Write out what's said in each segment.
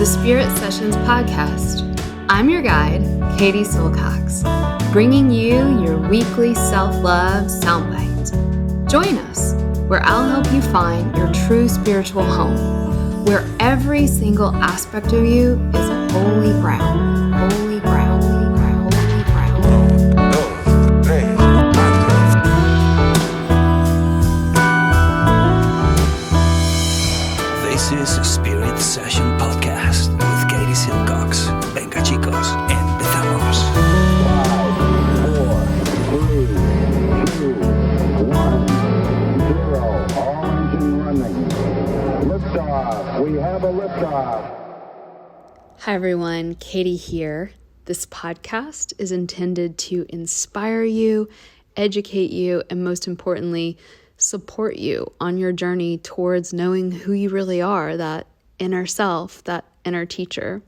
the Spirit Sessions podcast. I'm your guide, Katie Silcox, bringing you your weekly self-love soundbite. Join us, where I'll help you find your true spiritual home, where every single aspect of you is holy ground, holy ground, holy ground, holy ground. This is a Spirit Session podcast with Katie Silcox. Venga chicos, empezamos. 5, 4, 3, 2, 1, 0. All engine running. Liftoff. We have a liftoff. Hi everyone, Katie here. This podcast is intended to inspire you, educate you, and most importantly, support you on your journey towards knowing who you really are, that inner self, that inner teacher.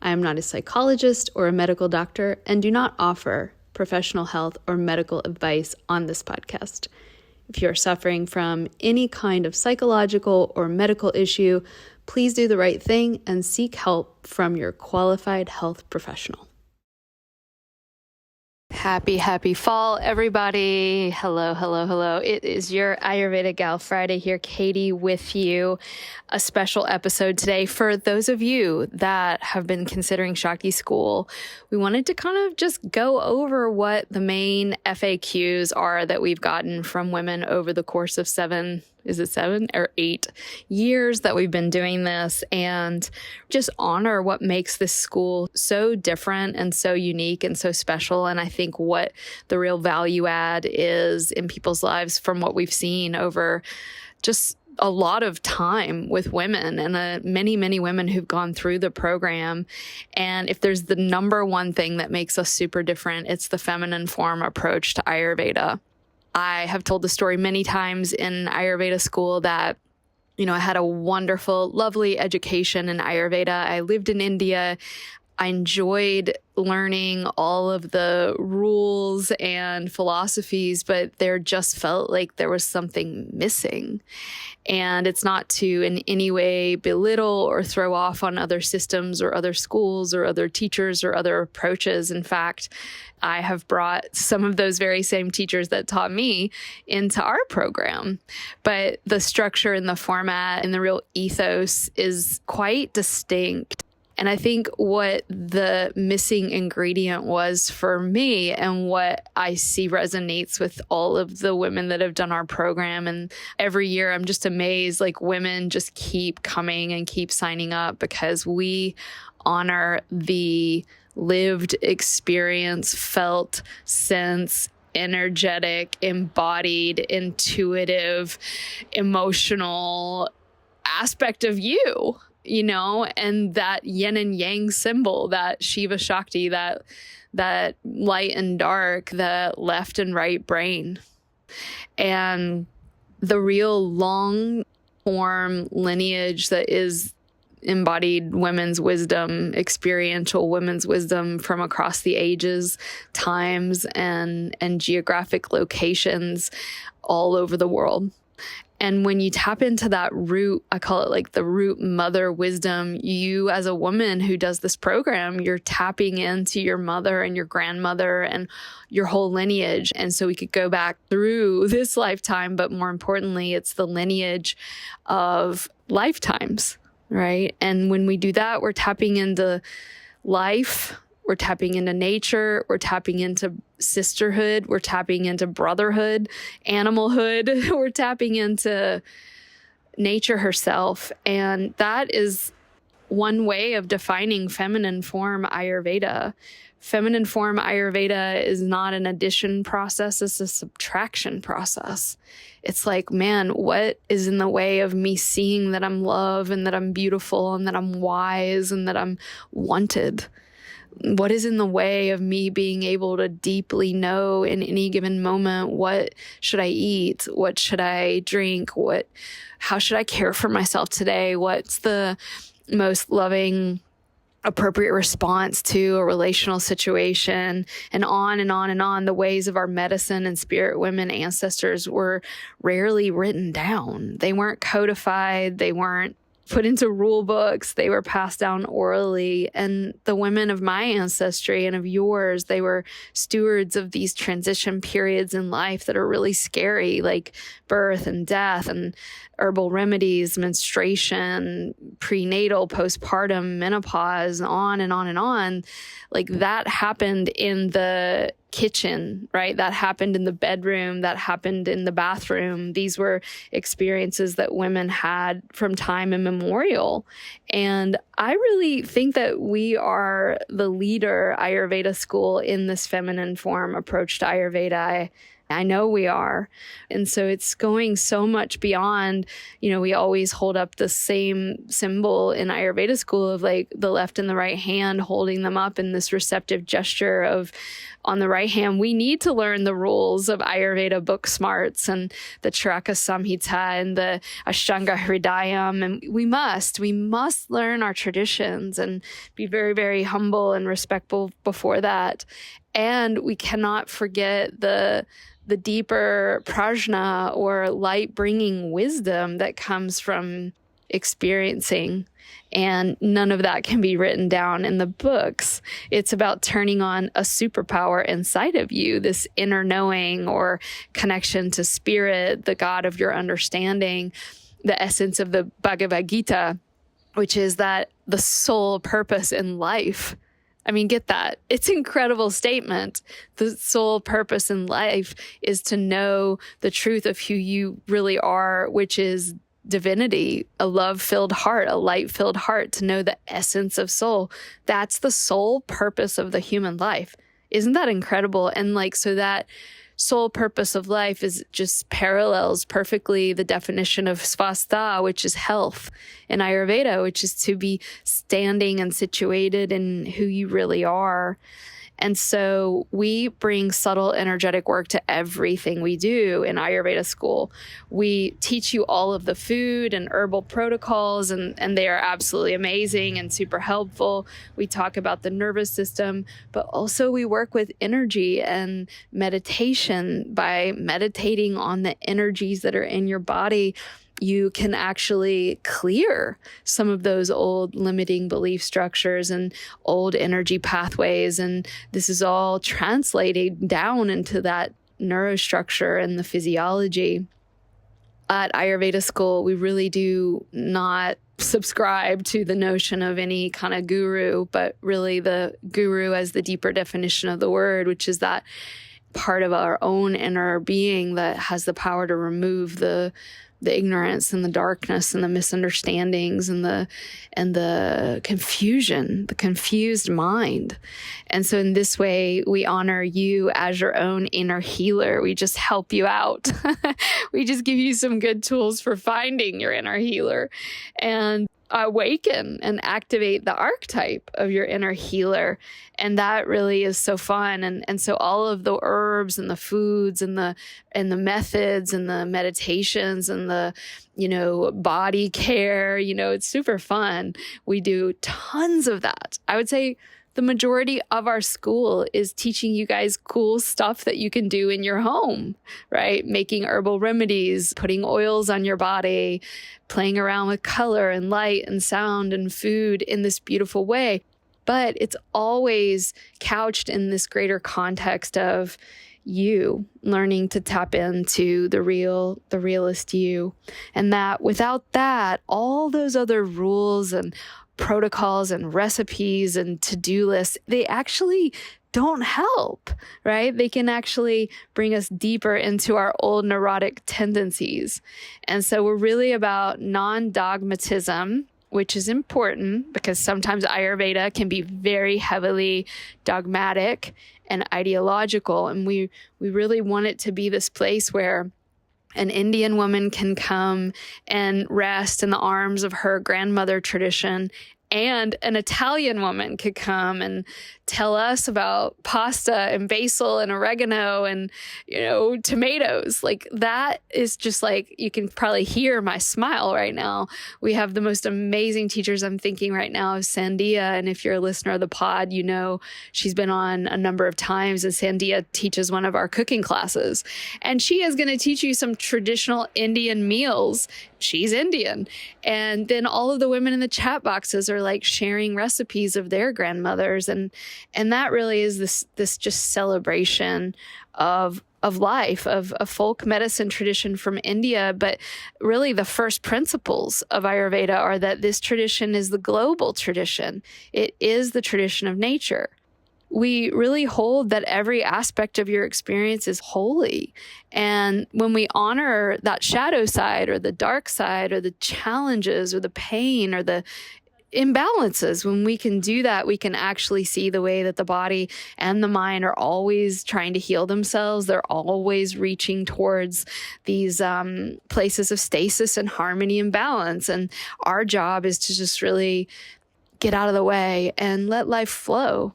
I am not a psychologist or a medical doctor and do not offer professional health or medical advice on this podcast. If you are suffering from any kind of psychological or medical issue, please do the right thing and seek help from your qualified health professional. Happy fall, everybody. Hello. It is your Ayurveda Gal Friday here, Katie, with you. A special episode today for those of you that have been considering Shakti School. We wanted to kind of just go over what the main FAQs are that we've gotten from women over the course of 7 or 8 years that we've been doing this, and just honor what makes this school so different and so unique and so special. And I think what the real value add is in people's lives from what we've seen over just a lot of time with women and many women who've gone through the program. And if there's the number one thing that makes us super different, it's the feminine form approach to Ayurveda. I have told the story many times in Ayurveda school that, I had a wonderful, lovely education in Ayurveda. I lived in India. I enjoyed learning all of the rules and philosophies, but there just felt like there was something missing. And it's not to in any way belittle or throw off on other systems or other schools or other teachers or other approaches. In fact, I have brought some of those very same teachers that taught me into our program. But the structure and the format and the real ethos is quite distinct. And I think what the missing ingredient was for me and what I see resonates with all of the women that have done our program. And every year I'm just amazed, like women just keep coming and keep signing up because we honor the lived experience, felt sense, energetic, embodied, intuitive, emotional aspect of you. And that yin and yang symbol, that Shiva Shakti, that light and dark, the left and right brain. And the real long form lineage that is embodied women's wisdom, experiential women's wisdom from across the ages, times, and geographic locations all over the world. And when you tap into that root, I call it like the root mother wisdom, you as a woman who does this program, you're tapping into your mother and your grandmother and your whole lineage. And so we could go back through this lifetime, but more importantly, it's the lineage of lifetimes, right? And when we do that, we're tapping into life. We're tapping into nature, we're tapping into sisterhood, we're tapping into brotherhood, animalhood, we're tapping into nature herself. And that is one way of defining feminine form Ayurveda. Feminine form Ayurveda is not an addition process, it's a subtraction process. It's like, man, what is in the way of me seeing that I'm loved and that I'm beautiful and that I'm wise and that I'm wanted? What is in the way of me being able to deeply know in any given moment, what should I eat? What should I drink? How should I care for myself today? What's the most loving, appropriate response to a relational situation? And on and on and on. The ways of our medicine and spirit women ancestors were rarely written down. They weren't codified. They weren't put into rule books. They were passed down orally. And the women of my ancestry and of yours, they were stewards of these transition periods in life that are really scary, like birth and death and herbal remedies, menstruation, prenatal, postpartum, menopause, on and on and on. Like that happened in the kitchen, right? That happened in the bedroom, that happened in the bathroom. These were experiences that women had from time immemorial. And I really think that we are the leader Ayurveda school in this feminine form approach to Ayurveda. I know we are. And so it's going so much beyond, we always hold up the same symbol in Ayurveda school of like the left and the right hand, holding them up in this receptive gesture of, on the right hand, we need to learn the rules of Ayurveda book smarts and the Charaka Samhita and the Ashtanga Hridayam. And we must learn our traditions and be very, very humble and respectful before that. And we cannot forget the deeper prajna or light bringing wisdom that comes from experiencing. And none of that can be written down in the books. It's about turning on a superpower inside of you, this inner knowing or connection to spirit, the God of your understanding, the essence of the Bhagavad Gita, which is that the sole purpose in life. I mean, get that. It's an incredible statement. The sole purpose in life is to know the truth of who you really are, which is divinity, a love-filled heart, a light-filled heart, to know the essence of soul. That's the sole purpose of the human life. Isn't that incredible? And so that sole purpose of life is just parallels perfectly the definition of svastha, which is health, in Ayurveda, which is to be standing and situated in who you really are. And so we bring subtle energetic work to everything we do in Ayurveda school. We teach you all of the food and herbal protocols, and they are absolutely amazing and super helpful. We talk about the nervous system, but also we work with energy and meditation. By meditating on the energies that are in your body, you can actually clear some of those old limiting belief structures and old energy pathways. And this is all translated down into that neurostructure and the physiology. At Ayurveda school, we really do not subscribe to the notion of any kind of guru, but really the guru as the deeper definition of the word, which is that part of our own inner being that has the power to remove the ignorance and the darkness and the misunderstandings and the confusion, the confused mind. And so in this way, we honor you as your own inner healer. We just help you out. We just give you some good tools for finding your inner healer and awaken and activate the archetype of your inner healer. And that really is so fun. And so all of the herbs and the foods and the methods and the meditations and the, body care, it's super fun. We do tons of that. I would say the majority of our school is teaching you guys cool stuff that you can do in your home, right? Making herbal remedies, putting oils on your body, playing around with color and light and sound and food in this beautiful way. But it's always couched in this greater context of you learning to tap into the realist you. And that without that, all those other rules and protocols and recipes and to-do lists, they actually don't help, right? They can actually bring us deeper into our old neurotic tendencies. And so we're really about non-dogmatism, which is important because sometimes Ayurveda can be very heavily dogmatic and ideological. And we really want it to be this place where an Indian woman can come and rest in the arms of her grandmother tradition And an Italian woman could come and tell us about pasta and basil and oregano and, tomatoes. Like, that is just like, you can probably hear my smile right now. We have the most amazing teachers. I'm thinking right now of Sandia. And if you're a listener of the pod, she's been on a number of times, and Sandia teaches one of our cooking classes. And she is going to teach you some traditional Indian meals. She's Indian. And then all of the women in the chat boxes are like sharing recipes of their grandmothers. And that really is this just celebration of life, of a folk medicine tradition from India. But really the first principles of Ayurveda are that this tradition is the global tradition. It is the tradition of nature. We really hold that every aspect of your experience is holy. And when we honor that shadow side or the dark side or the challenges or the pain or the imbalances, when we can do that, we can actually see the way that the body and the mind are always trying to heal themselves. They're always reaching towards these places of stasis and harmony and balance. And our job is to just really get out of the way and let life flow.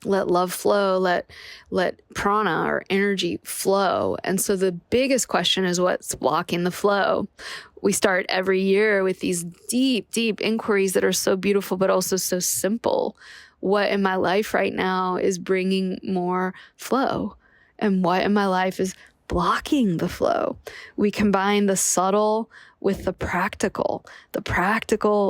Let love flow, let prana or energy flow. And so the biggest question is, what's blocking the flow? We start every year with these deep, deep inquiries that are so beautiful, but also so simple. What in my life right now is bringing more flow? And what in my life is blocking the flow? We combine the subtle with the practical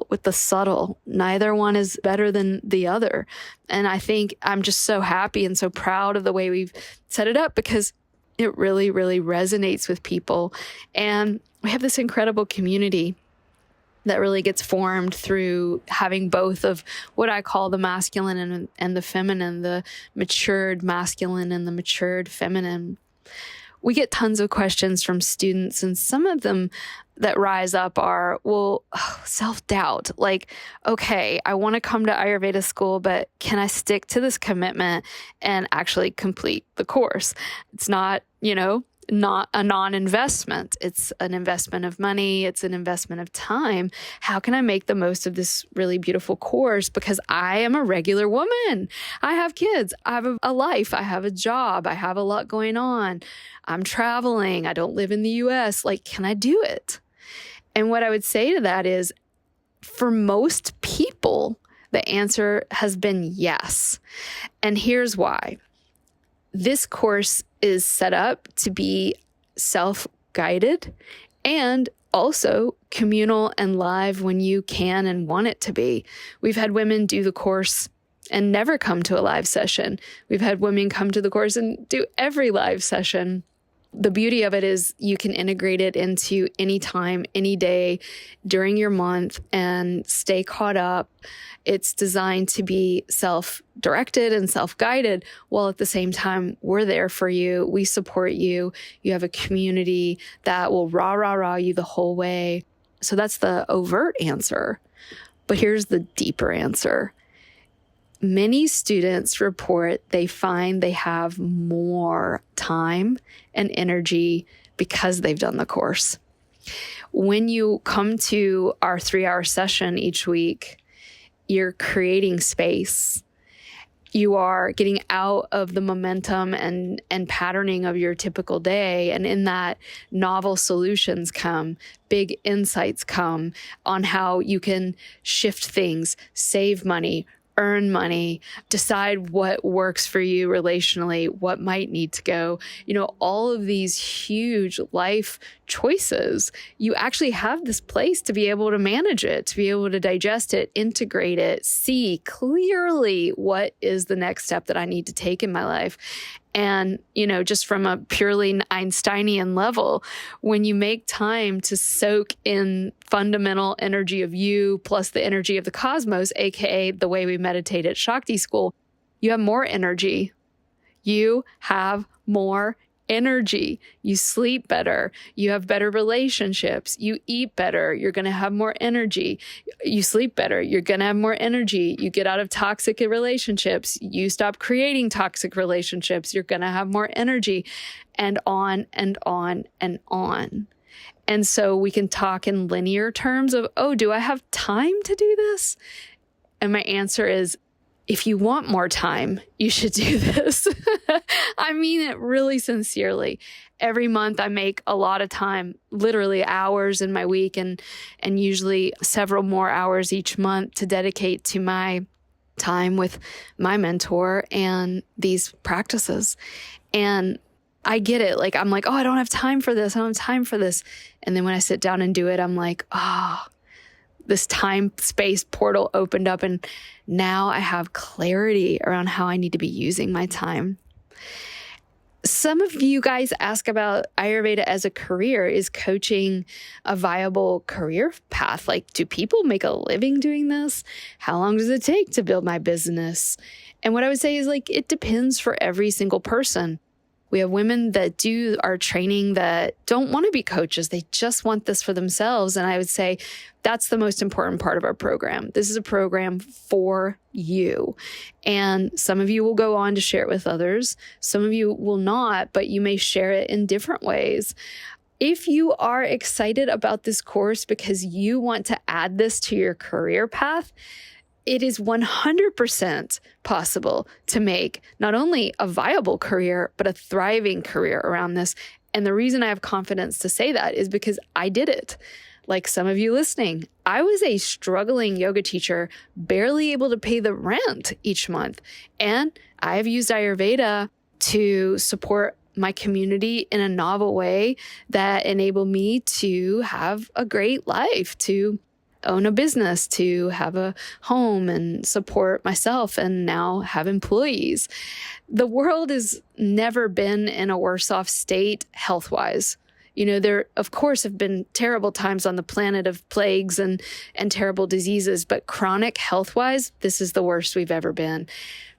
with the subtle. Neither one is better than the other. And I think I'm just so happy and so proud of the way we've set it up, because it really, really resonates with people. And we have this incredible community that really gets formed through having both of what I call the masculine and the feminine, the matured masculine and the matured feminine. We get tons of questions from students, and some of them that rise up are, self-doubt. Like, okay, I want to come to Ayurveda school, but can I stick to this commitment and actually complete the course? It's not, not a non-investment. It's an investment of money. It's an investment of time. How can I make the most of this really beautiful course? Because I am a regular woman. I have kids. I have a life. I have a job. I have a lot going on. I'm traveling. I don't live in the US. Like, can I do it? And what I would say to that is, for most people, the answer has been yes. And here's why. This course is set up to be self-guided and also communal and live when you can and want it to be. We've had women do the course and never come to a live session. We've had women come to the course and do every live session. The beauty of it is you can integrate it into any time, any day during your month and stay caught up. It's designed to be self-directed and self-guided, while at the same time, we're there for you. We support you. You have a community that will rah you the whole way. So that's the overt answer. But here's the deeper answer. Many students report they find they have more time and energy because they've done the course. When you come to our 3-hour session each week, you're creating space. You are getting out of the momentum and patterning of your typical day. And in that, novel solutions come, big insights come on how you can shift things, save money, earn money, decide what works for you relationally, what might need to go. All of these huge life choices, you actually have this place to be able to manage it, to be able to digest it, integrate it, see clearly what is the next step that I need to take in my life. And, just from a purely Einsteinian level, when you make time to soak in fundamental energy of you plus the energy of the cosmos, aka the way we meditate at Shakti School, you have more energy. You have more energy. You sleep better. You have better relationships. You eat better. You're going to have more energy. You sleep better. You're going to have more energy. You get out of toxic relationships. You stop creating toxic relationships. You're going to have more energy, and on and on and on. And so we can talk in linear terms of, do I have time to do this? And my answer is, if you want more time, you should do this. I mean it really sincerely. Every month I make a lot of time, literally hours in my week, and usually several more hours each month to dedicate to my time with my mentor and these practices. And I get it. Like, I'm like, oh, I don't have time for this. I don't have time for this. And then when I sit down and do it, I'm like, oh, this time space portal opened up, and now I have clarity around how I need to be using my time. Some of you guys ask about Ayurveda as a career. Is coaching a viable career path? Like, do people make a living doing this? How long does it take to build my business? And what I would say is, like, it depends for every single person. We have women that do our training that don't want to be coaches. They just want this for themselves. And I would say that's the most important part of our program. This is a program for you. And some of you will go on to share it with others. Some of you will not, but you may share it in different ways. If you are excited about this course because you want to add this to your career path, it is 100% possible to make not only a viable career, but a thriving career around this. And the reason I have confidence to say that is because I did it. Like some of you listening, I was a struggling yoga teacher, barely able to pay the rent each month. And I have used Ayurveda to support my community in a novel way that enabled me to have a great life, to own a business, to have a home and support myself, and now have employees. The world has never been in a worse off state health-wise. You know, there, of course, have been terrible times on the planet of plagues and terrible diseases, but chronic health-wise, this is the worst we've ever been.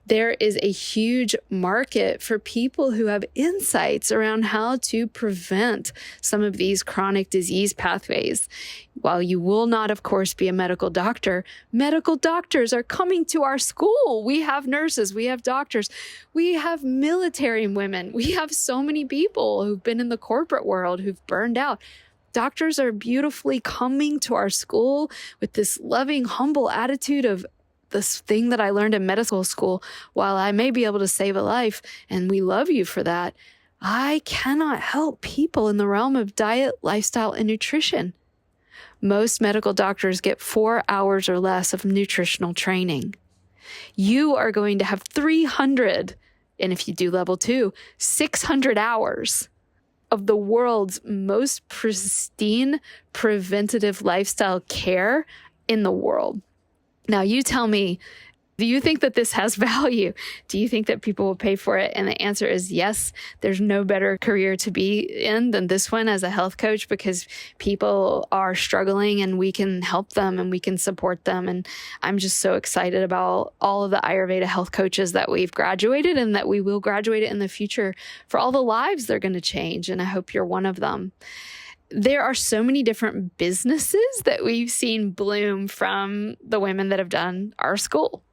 There is a huge market for people who have insights around how to prevent some of these chronic disease pathways. While you will not, of course, be a medical doctors are coming to our school. We have nurses, we have doctors, we have military women, we have so many people who've been in the corporate world who've burned out. Doctors are beautifully coming to our school with this loving, humble attitude of, this thing that I learned in medical school, while I may be able to save a life, and we love you for that, I cannot help people in the realm of diet, lifestyle, and nutrition. Most medical doctors get 4 hours or less of nutritional training. You are going to have 300, and if you do level 2, 600 hours of the world's most pristine preventative lifestyle care in the world. Now, you tell me, do you think that this has value? Do you think that people will pay for it? And the answer is yes. There's no better career to be in than this one as a health coach, because people are struggling and we can help them and we can support them. And I'm just so excited about all of the Ayurveda health coaches that we've graduated and that we will graduate in the future, for all the lives they're going to change. And I hope you're one of them. There are so many different businesses that we've seen bloom from the women that have done our school.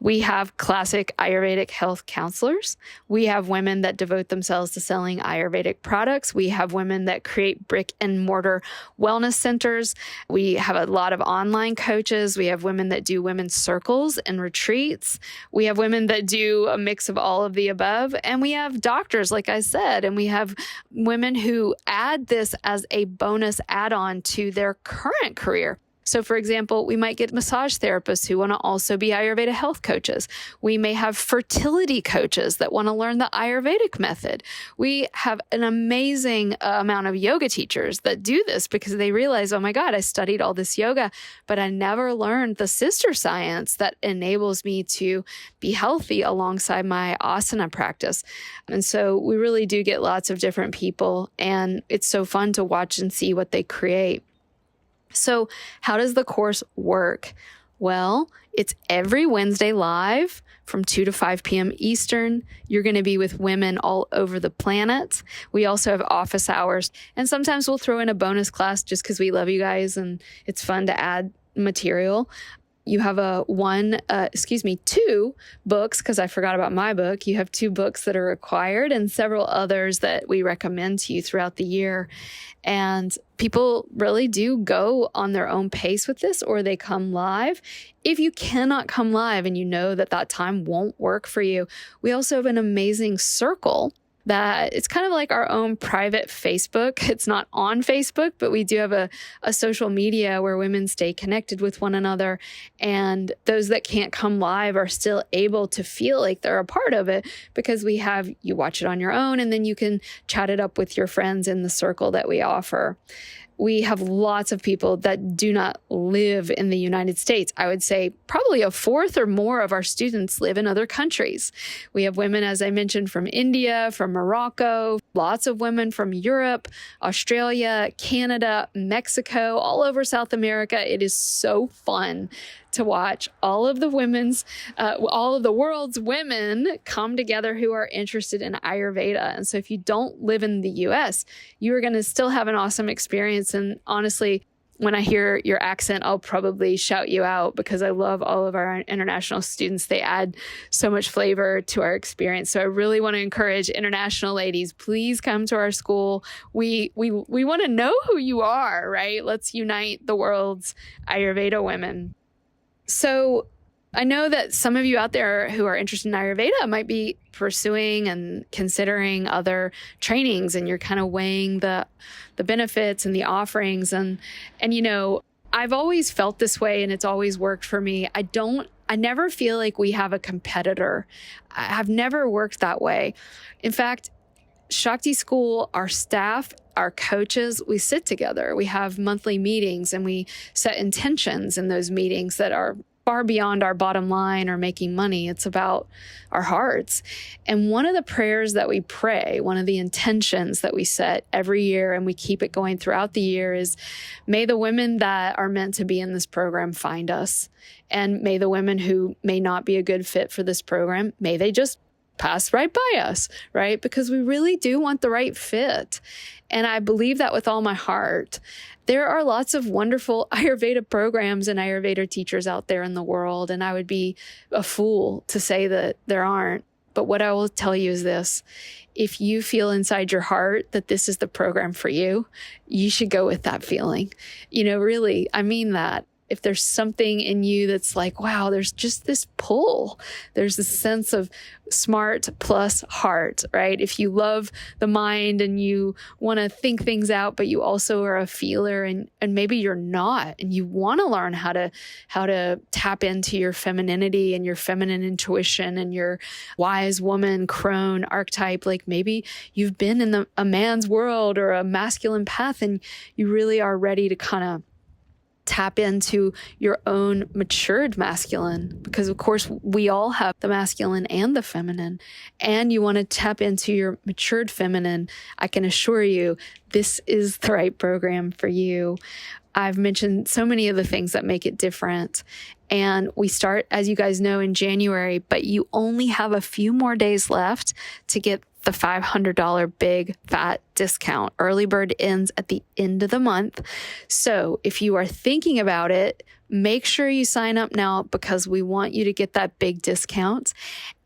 We have classic Ayurvedic health counselors. We have women that devote themselves to selling Ayurvedic products. We have women that create brick and mortar wellness centers. We have a lot of online coaches. We have women that do women's circles and retreats. We have women that do a mix of all of the above. And we have doctors, like I said, and we have women who add this as a bonus add-on to their current career. So, for example, we might get massage therapists who want to also be Ayurveda health coaches. We may have fertility coaches that want to learn the Ayurvedic method. We have an amazing amount of yoga teachers that do this because they realize, oh my God, I studied all this yoga, but I never learned the sister science that enables me to be healthy alongside my asana practice. And so we really do get lots of different people, and it's so fun to watch and see what they create. So how does the course work? Well, it's every Wednesday live from 2 to 5 p.m. Eastern. You're going to be with women all over the planet. We also have office hours, and sometimes we'll throw in a bonus class just because we love you guys and it's fun to add material. You have two books, because I forgot about my book. You have 2 books that are required and several others that we recommend to you throughout the year. And people really do go on their own pace with this, or they come live. If you cannot come live and you know that time won't work for you, we also have an amazing circle that it's kind of like our own private Facebook. It's not on Facebook, but we do have a social media where women stay connected with one another. And those that can't come live are still able to feel like they're a part of it, because you watch it on your own, and then you can chat it up with your friends in the circle that we offer. We have lots of people that do not live in the United States. I would say probably a fourth or more of our students live in other countries. We have women, as I mentioned, from India, from Morocco, lots of women from Europe, Australia, Canada, Mexico, all over South America. It is so fun to watch all of the world's women come together who are interested in Ayurveda. And so if you don't live in the US, you are going to still have an awesome experience. And honestly, when I hear your accent, I'll probably shout you out, because I love all of our international students. They add so much flavor to our experience. So I really want to encourage international ladies, please come to our school. We want to know who you are, right? Let's unite the world's Ayurveda women. So I know that some of you out there who are interested in Ayurveda might be pursuing and considering other trainings, and you're kind of weighing the benefits and the offerings. And I've always felt this way, and it's always worked for me. I never feel like we have a competitor. I've never worked that way. In fact, Shakti School, our staff, our coaches, we sit together. We have monthly meetings, and we set intentions in those meetings that are far beyond our bottom line or making money. It's about our hearts. And one of the prayers that we pray, one of the intentions that we set every year, and we keep it going throughout the year, is may the women that are meant to be in this program find us. And may the women who may not be a good fit for this program, may they just pass right by us, right? Because we really do want the right fit. And I believe that with all my heart. There are lots of wonderful Ayurveda programs and Ayurveda teachers out there in the world, and I would be a fool to say that there aren't. But what I will tell you is this: if you feel inside your heart that this is the program for you, you should go with that feeling. Really, I mean that. If there's something in you that's like, wow, there's just this pull. There's this sense of smart plus heart, right? If you love the mind and you want to think things out, but you also are a feeler, and maybe you're not, and you want to learn how to tap into your femininity and your feminine intuition and your wise woman crone archetype. Like maybe you've been in a man's world or a masculine path, and you really are ready to kind of tap into your own matured masculine, because of course we all have the masculine and the feminine, and you want to tap into your matured feminine. I can assure you this is the right program for you. I've mentioned so many of the things that make it different, and we start, as you guys know, in January, but you only have a few more days left to get the $500 big fat discount. Early bird ends at the end of the month. So if you are thinking about it, make sure you sign up now, because we want you to get that big discount.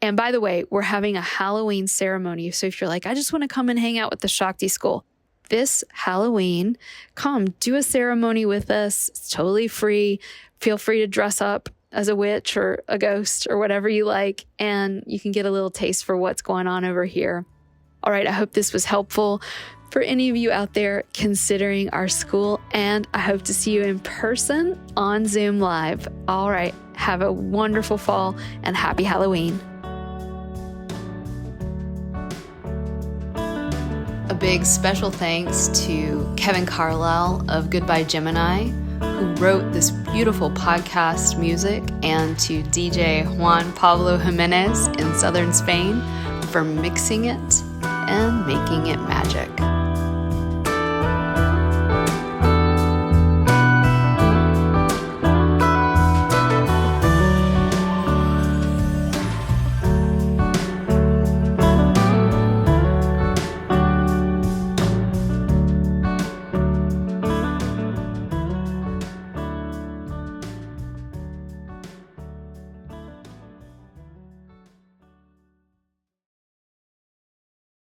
And by the way, we're having a Halloween ceremony. So if you're like, I just want to come and hang out with the Shakti School, this Halloween, come do a ceremony with us. It's totally free. Feel free to dress up as a witch or a ghost or whatever you like, and you can get a little taste for what's going on over here. All right, I hope this was helpful for any of you out there considering our school, and I hope to see you in person on Zoom Live. All right, have a wonderful fall and happy Halloween. A big special thanks to Kevin Carlisle of Goodbye Gemini, who wrote this beautiful podcast music, and to DJ Juan Pablo Jimenez in southern Spain for mixing it and making it magic.